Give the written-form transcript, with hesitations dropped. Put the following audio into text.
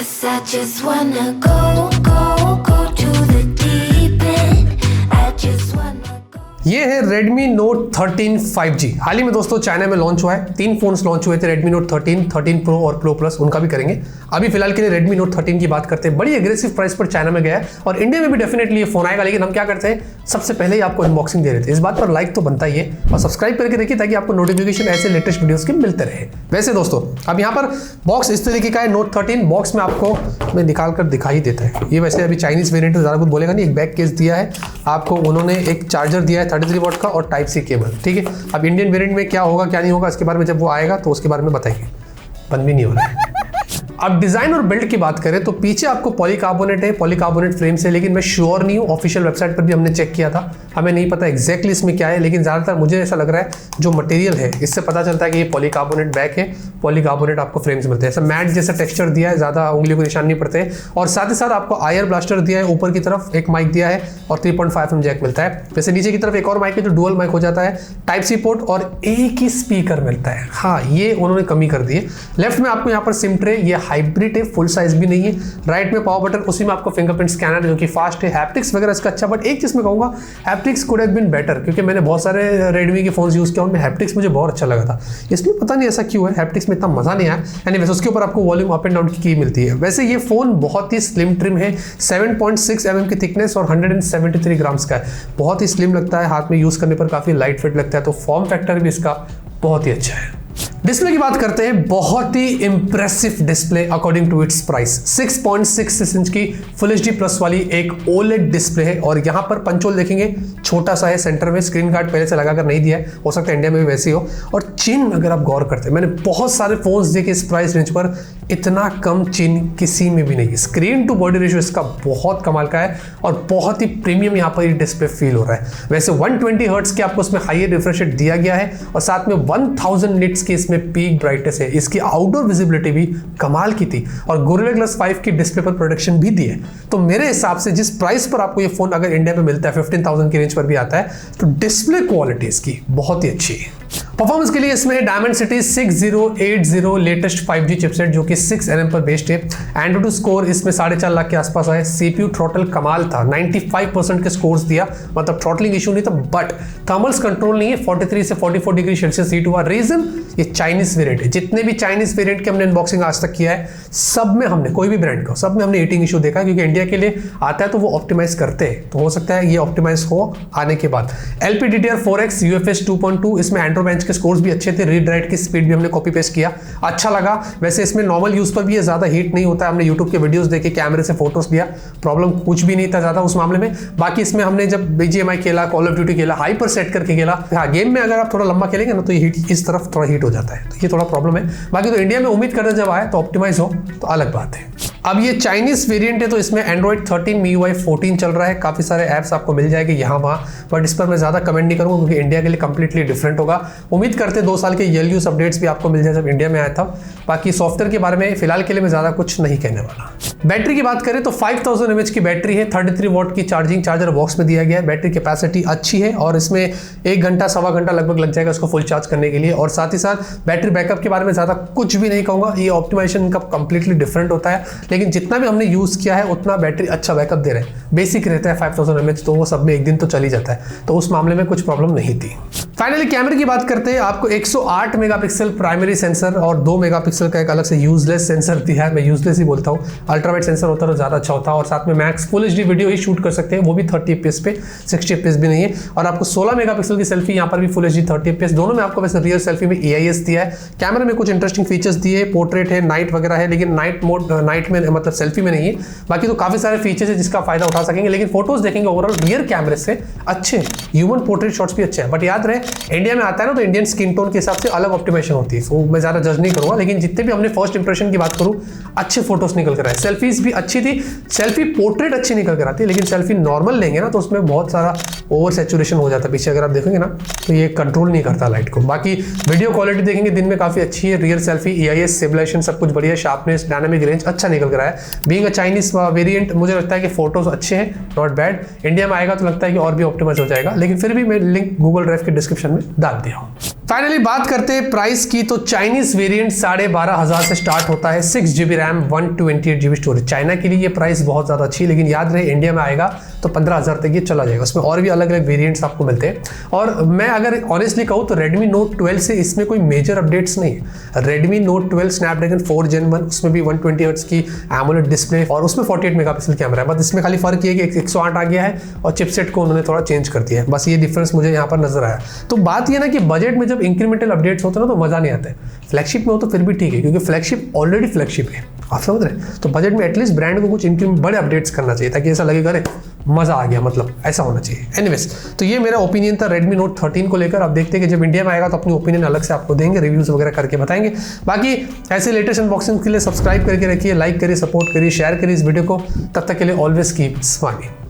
'Cause I just wanna go to the deep end. I just wanna go. ये है Redmi Note 13 5G। हाल ही में दोस्तों China में launch हुआ है। 3 फोन्स लॉन्च हुए थे, Redmi Note 13, 13 Pro और Pro Plus, उनका भी करेंगे। अभी फिलहाल के लिए Redmi Note 13 की बात करते हैं। बड़ी एग्रेसिव प्राइस पर चाइना में गया है और इंडिया में भी डेफिनेटली ये फोन आएगा, लेकिन हम क्या करते हैं, सबसे पहले ही आपको अनबॉक्सिंग दे रहे थे। इस बात पर लाइक तो बनता ही है और सब्सक्राइब करके रखिए ताकि आपको नोटिफिकेशन ऐसे लेटेस्ट वीडियोस के मिलते रहे। वैसे दोस्तों अब यहाँ पर बॉक्स इस तरीके का है। Note 13 बॉक्स में आपको मैं निकाल कर दिखाई देता है। ये वैसे अभी चाइनीज वेरिएंट ज़्यादा कुछ बोलेगा नहीं। एक बैक केस दिया है आपको, उन्होंने एक चार्जर दिया है 33 वॉट का और टाइप सी केबल। ठीक है, अब इंडियन वेरिएंट में क्या होगा क्या नहीं होगा इसके बारे में जब वो आएगा तो उसके बारे में बताएंगे। बंद भी नहीं हो रहा है। अब डिजाइन और बिल्ड की बात करें तो पीछे आपको पॉलीकार्बोनेट है, पॉलीकार्बोनेट फ्रेम से, लेकिन मैं श्योर नहीं हूँ। ऑफिशियल वेबसाइट पर भी हमने चेक किया था, हमें नहीं पता एग्जैक्टली इसमें क्या है, लेकिन ज़्यादातर मुझे ऐसा लग रहा है जो मटेरियल है इससे पता चलता है कि ये पॉलीकार्बोनेट बैक है, पॉलीकार्बोनेट आपको फ्रेम्स मिलते हैं। ऐसा मैट जैसा टेक्सचर दिया है, ज़्यादा उंगलियों के निशान नहीं पड़ते। और साथ ही साथ आपको आयर ब्लास्टर दिया है, ऊपर की तरफ एक माइक दिया है और 3.5mm जैक मिलता है। वैसे नीचे की तरफ एक और माइक है जो डुअल माइक हो जाता है, टाइप सी पोर्ट और एक ही स्पीकर मिलता है। हाँ, ये उन्होंने कमी कर दी है। लेफ्ट में आपको यहाँ पर सिम ट्रे, ये हाइब्रिड है, फुल साइज भी नहीं है। राइट में पावर बटन, उसी में आपको फिंगरप्रिंट स्कैनर जो कि फास्ट है। हैप्टिक्स वगैरह इसका अच्छा, बट एक चीज मैं कहूंगा haptics could have been better, क्योंकि मैंने बहुत सारे रेडमी के फोन्स यूज किया, उनमें हैप्टिक्स मुझे बहुत अच्छा लगा था। इसमें पता नहीं ऐसा क्यों है, हैप्टिक्स में इतना मजा नहीं आया। एनीवेज उसके ऊपर आपको वॉल्यूम अप एंड डाउन की की मिलती है। वैसे ये फोन बहुत ही स्लिम ट्रिम है, 7.6mm की थिकनेस और 173 ग्राम्स का है। बहुत ही स्लिम लगता है, हाथ में यूज करने पर काफी लाइट फिट लगता है, तो फॉर्म फैक्टर भी इसका बहुत ही अच्छा है। डिस्प्ले की बात करते हैं, बहुत ही impressive display according to its price. 6.66 inch की फुल एचडी प्लस वाली एक ओलेड डिस्प्ले है और यहाँ पर पंचोल देखेंगे छोटा सा है, सेंटर में स्क्रीन गार्ड पहले से लगाकर नहीं दिया है, हो सकता है इंडिया में भी वैसे ही हो। और चिन अगर आप गौर करते हैं, मैंने बहुत सारे फोन्स देखे इस प्राइस रेंज पर, इतना कम चिन किसी में भी नहीं। स्क्रीन टू बॉडी रेशियो इसका बहुत कमाल का है और बहुत ही प्रीमियम यहाँ पर ये डिस्प्ले फील हो रहा है। वैसे 120 हर्ट्ज की आपको इसमें हाई रिफ्रेश रेट दिया गया है और साथ में 1000 निट्स की इसमें पीक ब्राइटनेस है। इसकी आउटडोर विजिबिलिटी भी कमाल की थी और गोरिल्ला ग्लास 5 की डिस्प्ले पर प्रोडक्शन भी दी है। तो मेरे हिसाब से जिस प्राइस पर आपको ये फोन अगर इंडिया में मिलता है, 15,000 की रेंज पर भी आता है, तो डिस्प्ले क्वालिटी इसकी बहुत ही अच्छी है। परफॉर्मेंस के लिए इसमें Dimensity 6080 लेटेस्ट 5G चिपसेट जो कि 6nm पर बेस्ड है। एंड्रॉइड स्कोर इसमें 4.5 लाख के आसपास आए। CPU थ्रॉटल कमाल था, 95% के स्कोर्स दिया, मतलब थ्रॉटलिंग इशू नहीं था, बट थर्मल्स कंट्रोल नहीं है। 43 से 44 डिग्री सेल्सियस हीट हुआ। रीजन ये चाइनीज वेरिएंट है। जितने भी चाइनीज वेरिएंट के हमने अनबॉक्सिंग आज तक किया है, सब में हमने, कोई भी ब्रांड का, सब में हमने हीटिंग इशू देखा, क्योंकि इंडिया के लिए आता है तो वो ऑप्टिमाइज करते हैं, तो हो सकता है ये ऑप्टिमाइज हो आने के बाद। LPDDR4X UFS 2.2, इसमें एंड्रो बेंच के स्कोर्स भी अच्छे थे। रीड राइट की स्पीड भी हमने कॉपी पेस्ट किया, अच्छा लगा। वैसे इसमें नॉर्मल यूज पर भी ये ज्यादा हीट नहीं होता है। हमने यूट्यूब के वीडियोस देखे, कैमरे से फोटोज लिया, प्रॉब्लम कुछ भी नहीं था ज्यादा उस मामले में। बाकी इसमें हमने जब BGMI खेला, कॉल ऑफ ड्यूटी खेला, हाई पर सेट करके खेला। हाँ, गेम में अगर आप थोड़ा लंबा खेलेंगे ना तो ये हीट इस तरफ थोड़ा हीट हो जाता है, तो ये थोड़ा प्रॉब्लम है। बाकी तो इंडिया में उम्मीद करते जब आए तो ऑप्टिमाइज हो तो अलग बात है। अब ये चाइनीज वेरिएंट है तो इसमें Android 13 MIUI 14 चल रहा है। काफी सारे ऐप्स आपको मिल जाएंगे यहाँ वहाँ, बट इस पर मैं ज्यादा कमेंट नहीं करूंगा क्योंकि इंडिया के लिए कंप्लीटली डिफरेंट होगा। उम्मीद करते 2 साल के यूज अपडेट्स भी आपको मिल जाए जब इंडिया में आया था। बाकी सॉफ्टवेयर के बारे में फिलहाल के लिए मैं ज्यादा कुछ नहीं कहने वाला। बैटरी की बात करें तो 5000 mAh की बैटरी है, 33 वॉट की चार्जिंग चार्जर बॉक्स में दिया गया है। बैटरी कैपेसिटी अच्छी है और इसमें 1 घंटा सवा घंटा लगभग लग जाएगा इसको फुल चार्ज करने के लिए। और साथ ही साथ बैटरी बैकअप के बारे में ज्यादा कुछ भी नहीं कहूंगा, ये ऑप्टिमाइजेशन का कंप्लीटली डिफरेंट होता है, लेकिन जितना भी हमने यूज किया है उतना बैटरी अच्छा बैकअप दे रहे हैं। बेसिक रहता है 5000 mAh, तो वो सब में 1 दिन तो चल ही जाता है, तो उस मामले में कुछ प्रॉब्लम नहीं थी। फाइनली कैमरे की बात करते हैं, आपको 108 मेगापिक्सल प्राइमरी सेंसर और 2 मेगापिक्सल का एक अलग से यूजलेस सेंसर दिया है। मैं यूजलेस ही बोलता हूँ, अल्ट्रावाइड सेंसर होता तो ज्यादा अच्छा होता। और साथ में मैक्स फुल एचडी वीडियो ही शूट कर सकते हैं, वो भी 30 fps पे, 60 fps भी नहीं है। और आपको 16 मेगापिक्सल की सेल्फी, यहाँ पर भी फुल एचडी 30 fps, दोनों में आपको वैसे रियल सेल्फी में AIS दिया है। कैमरे में कुछ इंटरेस्टिंग फीचर्स दिए, पोर्ट्रेट है, नाइट वगैरह है, लेकिन नाइट मोड नाइट में मतलब सेल्फी में नहीं है। बाकी तो काफी सारे फीचर्स है जिसका फायदा उठा सकेंगे, लेकिन फोटोज देखेंगे ओवरऑल रियर कैमरे से अच्छे, ह्यूमन पोर्ट्रेट शॉट्स भी अच्छे हैं। बट याद रहे इंडिया में आता है ना तो इंडियन स्किन टोन के हिसाब से अलग ऑप्टिमाइजेशन होती है, तो मैं ज्यादा जज नहीं करूंगा। लेकिन जितने भी हमने फर्स्ट इंप्रेशन की बात करूं, अच्छे फोटोज निकल कर आए। सेल्फीज भी अच्छी थी, सेल्फी पोर्ट्रेट अच्छी निकल कर आती है, लेकिन सेल्फी नॉर्मल लेंगे ना तो उसमें बहुत सारा ओवर सैचुरेशन हो जाता है पीछे, अगर आप देखेंगे ना तो ये कंट्रोल नहीं करता लाइट को। बाकी वीडियो क्वालिटी देखेंगे दिन में काफ़ी अच्छी है, रियर सेल्फी, EIS, स्टेबलाइजेशन सब कुछ बढ़िया, शार्पनेस, डायनामिक रेंज अच्छा निकल कर आया है। बीइंग अ चाइनीज वेरिएंट मुझे लगता है कि फोटोज अच्छे हैं, नॉट बैड। इंडिया में आएगा तो लगता है कि और भी ऑप्टिमाइज हो जाएगा, लेकिन फिर भी मैं लिंक गूगल ड्राइव के डिस्क्रिप्शन में डाल दिया हूँ। फाइनली बात करते हैं प्राइस की, तो चाइनीज वेरिएंट 12,500 से स्टार्ट होता है, 6GB RAM, 128GB storage. China के लिए ये प्राइस बहुत ज़्यादा अच्छी है, लेकिन याद रहे इंडिया में आएगा तो 15,000 तक ये चला जाएगा। उसमें और भी अलग अलग वेरिएंट्स आपको मिलते हैं। और मैं अगर ऑनेस्टली कहूँ तो Redmi Note 12 से इसमें कोई मेजर अपडेट्स नहीं है। Redmi Note 12 स्नैपड्रैगन 4 Gen 1, उसमें भी 120 हर्ट्ज की AMOLED डिस्प्ले और उसमें 48 मेगापिक्सल कैमरा है। बस इसमें खाली फर्क ये है कि 108 आ गया है और चिपसेट को उन्होंने थोड़ा चेंज कर दिया है, बस ये डिफरेंस मुझे यहाँ पर नजर आया। तो बात ये ना कि बजट में जब इंक्रीमेंटल अपडेट्स होते हैं ना तो मजा नहीं आता है। फ्लैगशिप में हो तो फिर भी ठीक है, क्योंकि फ्लैगशिप ऑलरेडी फ्लैगशिप है, आप समझ रहे हैं। तो बजट में एटलीस्ट ब्रांड को कुछ बड़े अपडेट्स करना चाहिए ताकि ऐसा लगे करे मजा आ गया, मतलब ऐसा होना चाहिए। एनीवेज, तो ये मेरा ओपिनियन था Redmi Note 13 को लेकर। अब देखते हैं कि जब इंडिया में आएगा तो अपनी ओपिनियन अलग से आपको देंगे, रिव्यूज वगैरह करके बताएंगे। बाकी ऐसे लेटेस्ट अनबॉक्सिंग के लिए सब्सक्राइब करके रखिए, लाइक करिए, सपोर्ट करिए, शेयर करिए इस वीडियो को। तब तक के लिए ऑलवेज कीप स्माइलिंग।